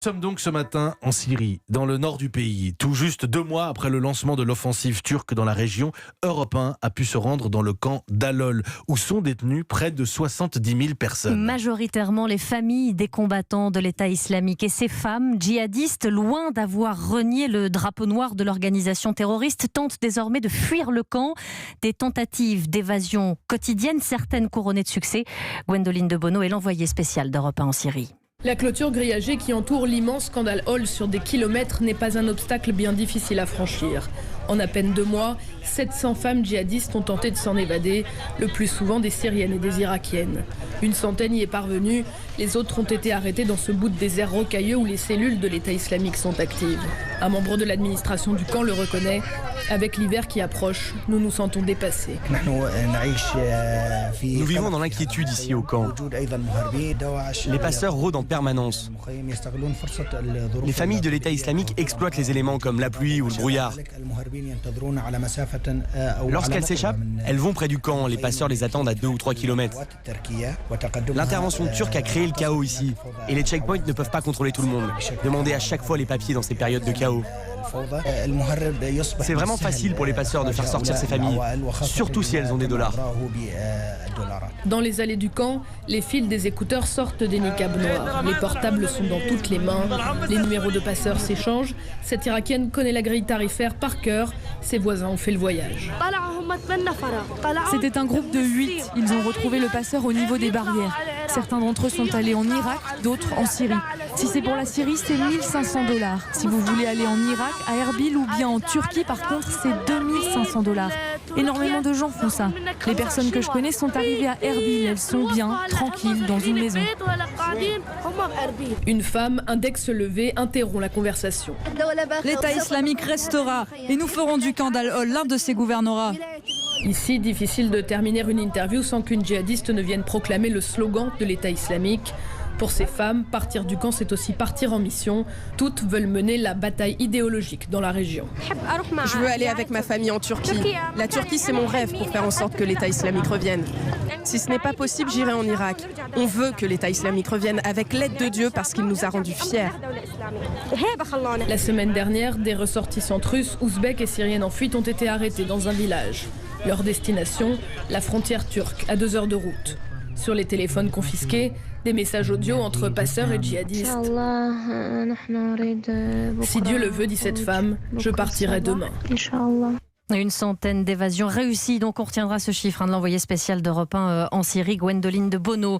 Nous sommes donc ce matin en Syrie, dans le nord du pays. Tout juste 2 mois après le lancement de l'offensive turque dans la région, Europe 1 a pu se rendre dans le camp d'Al-Hol, où sont détenues près de 70 000 personnes. Majoritairement les familles des combattants de l'État islamique. Et ces femmes djihadistes, loin d'avoir renié le drapeau noir de l'organisation terroriste, tentent désormais de fuir le camp. Des tentatives d'évasion quotidiennes, certaines couronnées de succès. Gwendoline de Bono est l'envoyée spéciale d'Europe 1 en Syrie. La clôture grillagée qui entoure l'immense camp d'Al-Hol sur des kilomètres n'est pas un obstacle bien difficile à franchir. En à peine 2 mois, 700 femmes djihadistes ont tenté de s'en évader, le plus souvent des Syriennes et des Irakiennes. Une centaine y est parvenue, les autres ont été arrêtées dans ce bout de désert rocailleux où les cellules de l'État islamique sont actives. Un membre de l'administration du camp le reconnaît. Avec l'hiver qui approche, nous nous sentons dépassés. Nous vivons dans l'inquiétude ici au camp. Les passeurs rôdent en permanence. Les familles de l'État islamique exploitent les éléments comme la pluie ou le brouillard. Lorsqu'elles s'échappent, elles vont près du camp. Les passeurs les attendent à 2 ou 3 kilomètres. L'intervention turque a créé le chaos ici. Et les checkpoints ne peuvent pas contrôler tout le monde. Demandez à chaque fois les papiers dans ces périodes de chaos. C'est vraiment facile pour les passeurs de faire sortir ces familles, surtout si elles ont des dollars. Dans les allées du camp, les fils des écouteurs sortent des niqabs noirs. Les portables sont dans toutes les mains. Les numéros de passeurs s'échangent. Cette Irakienne connaît la grille tarifaire par cœur. Ses voisins ont fait le voyage. C'était un groupe de 8. Ils ont retrouvé le passeur au niveau des barrières. Certains d'entre eux sont allés en Irak, d'autres en Syrie. Si c'est pour la Syrie, c'est 1 500 $. Si vous voulez aller en Irak, à Erbil ou bien en Turquie, par contre, c'est 2 500 $. Énormément de gens font ça. Les personnes que je connais sont arrivées à Erbil. Elles sont bien, tranquilles, dans une maison. Une femme, index levé, interrompt la conversation. L'État islamique restera et nous ferons du camp d'Al-Hol l'un de ses gouvernorats. Ici, difficile de terminer une interview sans qu'une djihadiste ne vienne proclamer le slogan de l'État islamique. Pour ces femmes, partir du camp, c'est aussi partir en mission. Toutes veulent mener la bataille idéologique dans la région. Je veux aller avec ma famille en Turquie. La Turquie, c'est mon rêve pour faire en sorte que l'État islamique revienne. Si ce n'est pas possible, j'irai en Irak. On veut que l'État islamique revienne avec l'aide de Dieu parce qu'il nous a rendus fiers. La semaine dernière, des ressortissantes russes, ouzbeks et syriennes en fuite ont été arrêtés dans un village. Leur destination, la frontière turque, à 2 heures de route. Sur les téléphones confisqués, des messages audio entre passeurs et djihadistes. Si Dieu le veut, dit cette femme, je partirai demain. Une centaine d'évasions réussies. Donc on retiendra ce chiffre de l'envoyé spécial d'Europe 1 en Syrie, Gwendoline de Bono.